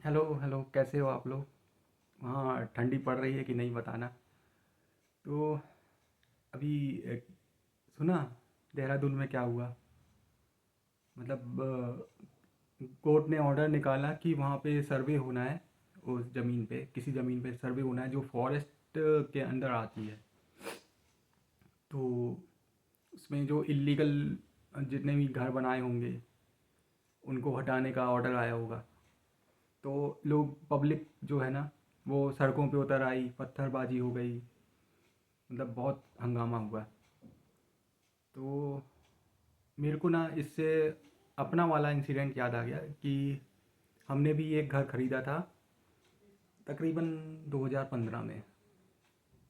Hello hello, कैसे हो आप लोग? वहाँ ठंडी पड़ रही है कि नहीं बताना। तो अभी सुना देहरादून में क्या हुआ? मतलब कोर्ट ने ऑर्डर निकाला कि वहाँ पे सर्वे होना है। उस ज़मीन पे, किसी ज़मीन पे सर्वे होना है जो फॉरेस्ट के अंदर आती है। तो उसमें जो इलीगल जितने भी घर बनाए होंगे उनको हटाने का ऑर्डर आया होगा। तो लोग, पब्लिक जो है ना, वो सड़कों पे उतर आई, पत्थरबाजी हो गई। मतलब बहुत हंगामा हुआ। तो मेरे को ना इससे अपना वाला इंसिडेंट याद आ गया कि हमने भी एक घर ख़रीदा था तकरीबन 2015 में।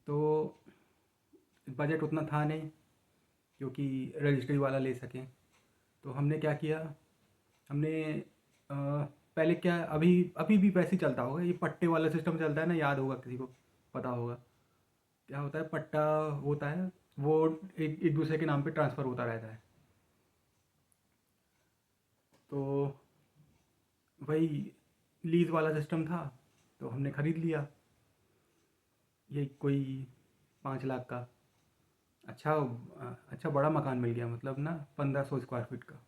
तो बजट उतना था नहीं क्योंकि रजिस्ट्री वाला ले सकें। तो हमने क्या किया, हमने पहले क्या, अभी अभी भी वैसे ही चलता होगा, ये पट्टे वाला सिस्टम चलता है ना, याद होगा किसी को, पता होगा क्या होता है। पट्टा होता है, वो एक एक दूसरे के नाम पे ट्रांसफ़र होता रहता है। तो वही लीज़ वाला सिस्टम था। तो हमने ख़रीद लिया, ये कोई 5 लाख का। अच्छा, अच्छा बड़ा मकान मिल गया, मतलब ना 1500 स्क्वायर फीट का।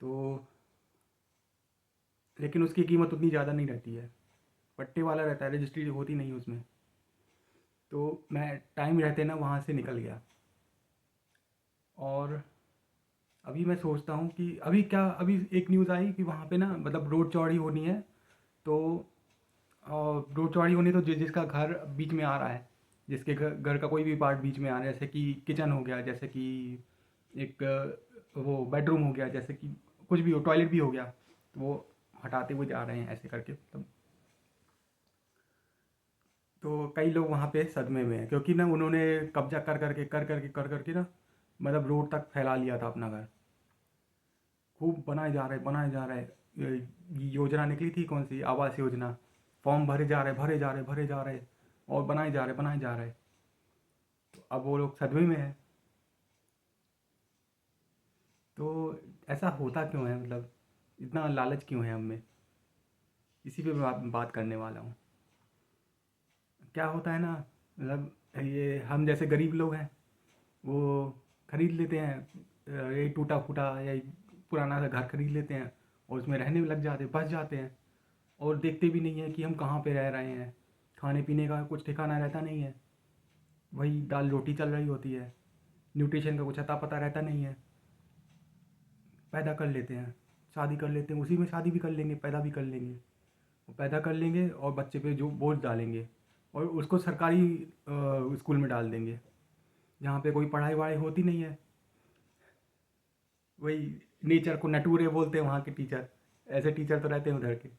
तो लेकिन उसकी कीमत उतनी ज़्यादा नहीं रहती है, पट्टे वाला रहता है, रजिस्ट्री होती नहीं है उसमें। तो मैं टाइम रहते ना वहाँ से निकल गया। और अभी मैं सोचता हूँ कि अभी क्या, अभी एक न्यूज़ आई कि वहाँ पे ना, मतलब रोड चौड़ी होनी है। तो रोड चौड़ी होनी, तो जिसका घर बीच में आ रहा है, जिसके घर का कोई भी पार्ट बीच में आ रहा है, जैसे कि किचन हो गया, जैसे कि एक वो बेडरूम हो गया, जैसे कि कुछ भी हो, टॉयलेट भी हो गया, तो वो हटाते हुए जा रहे हैं ऐसे करके। तो कई लोग वहाँ पे सदमे में हैं क्योंकि ना उन्होंने कब्जा कर करके ना, मतलब रोड तक फैला लिया था अपना घर। खूब बनाए जा रहे, बनाए जा रहे। योजना निकली थी, कौन सी, आवास योजना। फॉर्म भरे जा रहे, भरे जा रहे, भरे जा रहे, और बनाए जा रहे, बनाए जा रहे। तो अब वो लोग सदमे में हैं। तो ऐसा होता क्यों है, मतलब इतना लालच क्यों है हम में? इसी पे बात करने वाला हूँ। क्या होता है ना, मतलब ये हम जैसे गरीब लोग हैं, वो खरीद लेते हैं, ये टूटा फूटा या पुराना सा घर खरीद लेते हैं, और उसमें रहने में लग जाते हैं, बस जाते हैं। और देखते भी नहीं है कि हम कहाँ पे रह रहे हैं। खाने पीने का कुछ ठिकाना रहता नहीं है, वही दाल रोटी चल रही होती है। न्यूट्रिशन का कुछ अता पता रहता नहीं है। पैदा कर लेते हैं, शादी कर लेते हैं, उसी में शादी भी कर लेंगे, पैदा भी कर लेंगे। वो पैदा कर लेंगे और बच्चे पे जो बोझ डालेंगे, और उसको सरकारी स्कूल में डाल देंगे जहाँ पे कोई पढ़ाई वढ़ाई होती नहीं है। वही नेचर को नटूरे बोलते हैं वहाँ के टीचर। ऐसे टीचर तो रहते हैं उधर के।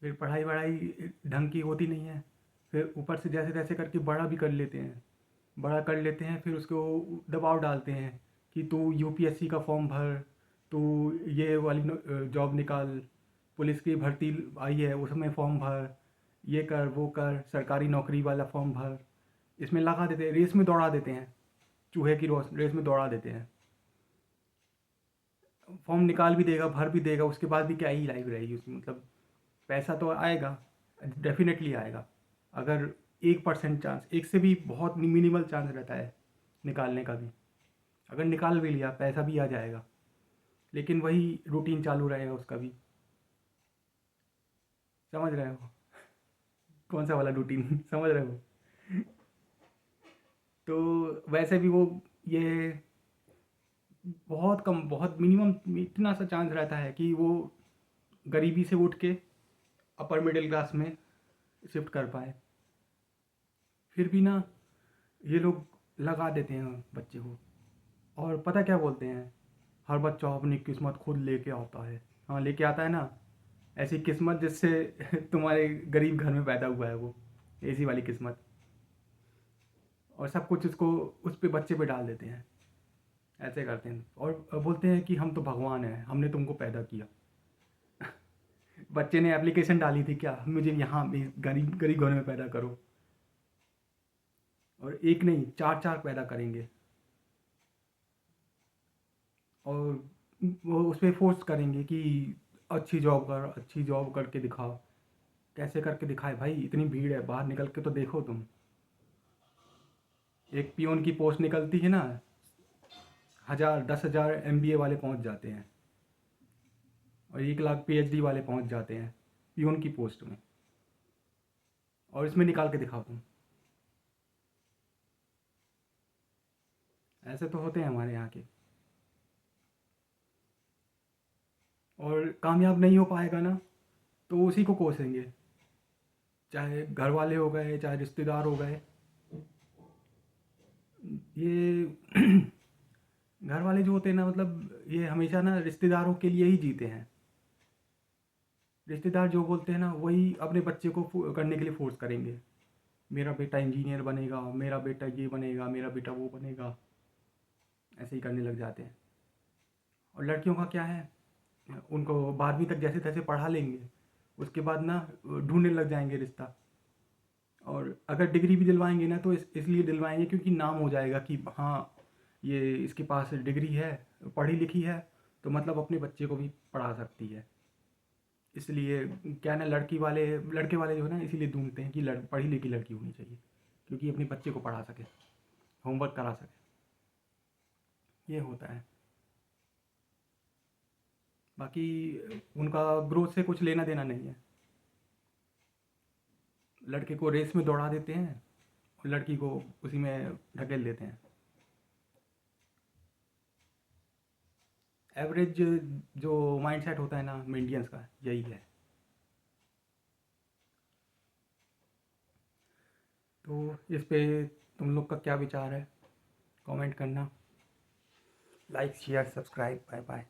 फिर पढ़ाई वढ़ाई ढंग की होती नहीं है। फिर ऊपर से जैसे तैसे करके बड़ा भी कर लेते हैं, बड़ा कर लेते हैं, फिर उसको दबाव डालते हैं कि तू यूपीएससी का फॉर्म भर, तू ये वाली जॉब निकाल, पुलिस की भर्ती आई है उसमें फॉर्म भर, ये कर वो कर, सरकारी नौकरी वाला फॉर्म भर। इसमें लगा देते हैं, रेस में दौड़ा देते हैं, चूहे की रेस में दौड़ा देते हैं। फॉर्म निकाल भी देगा, भर भी देगा, उसके बाद भी क्या ही लाइफ रहेगी उसमें, मतलब पैसा तो आएगा, डेफिनेटली आएगा। अगर 1% चांस, एक से भी बहुत मिनिमल चांस रहता है निकालने का भी। अगर निकाल भी लिया, पैसा भी आ जाएगा, लेकिन वही रूटीन चालू रहेगा उसका भी। समझ रहे हो? कौन सा वाला रूटीन समझ रहे हो? तो वैसे भी वो, ये बहुत कम, बहुत मिनिमम इतना सा चांस रहता है कि वो गरीबी से उठ के अपर मिडिल क्लास में शिफ्ट कर पाए। फिर भी ना ये लोग लगा देते हैं बच्चे को। और पता क्या बोलते हैं, हर बच्चा अपनी किस्मत खुद लेके आता है। हाँ, लेके आता है ना, ऐसी किस्मत जिससे तुम्हारे गरीब घर में पैदा हुआ है वो, ऐसी वाली किस्मत। और सब कुछ उसको, उस पे बच्चे पे डाल देते हैं। ऐसे करते हैं और बोलते हैं कि हम तो भगवान हैं, हमने तुमको पैदा किया। बच्चे ने एप्लीकेशन डाली थी क्या, मुझे यहाँ गरीब गरीब घर में पैदा करो। और एक नहीं, चार चार पैदा करेंगे। और वो उस पर फोर्स करेंगे कि अच्छी जॉब कर, अच्छी जॉब करके दिखाओ। कैसे करके दिखाए भाई, इतनी भीड़ है, बाहर निकल के तो देखो तुम। एक पियोन की पोस्ट निकलती है ना, 1000 10,000 MBA वाले पहुंच जाते हैं, और 1 लाख PhD वाले पहुंच जाते हैं पियोन की पोस्ट में। और इसमें निकाल के दिखाओ तुम। ऐसे तो होते हैं हमारे यहाँ के। और कामयाब नहीं हो पाएगा ना, तो उसी को कोसेंगे, चाहे घर वाले हो गए, चाहे रिश्तेदार हो गए। ये घर वाले जो होते हैं ना, मतलब ये हमेशा ना रिश्तेदारों के लिए ही जीते हैं। रिश्तेदार जो बोलते हैं ना, वही अपने बच्चे को करने के लिए फोर्स करेंगे। मेरा बेटा इंजीनियर बनेगा, मेरा बेटा ये बनेगा, मेरा बेटा वो बनेगा, ऐसे ही करने लग जाते हैं। और लड़कियों का क्या है, उनको 12वीं तक जैसे तैसे पढ़ा लेंगे, उसके बाद ना ढूंढने लग जाएंगे रिश्ता। और अगर डिग्री भी दिलवाएंगे ना, तो इसलिए दिलवाएंगे क्योंकि नाम हो जाएगा कि हाँ, ये इसके पास डिग्री है, पढ़ी लिखी है, तो मतलब अपने बच्चे को भी पढ़ा सकती है। इसलिए क्या है ना, लड़के वाले जो है ना, इसीलिए ढूंढते हैं कि पढ़ी लिखी लड़की होनी चाहिए, क्योंकि अपने बच्चे को पढ़ा सके, होमवर्क करा सके। ये होता है। बाकी उनका ग्रोथ से कुछ लेना देना नहीं है। लड़के को रेस में दौड़ा देते हैं, और लड़की को उसी में ढकेल देते हैं। एवरेज जो माइंडसेट होता है ना इंडियंस का, यही है। तो इस पे तुम लोग का क्या विचार है, कमेंट करना। Like share subscribe, bye bye.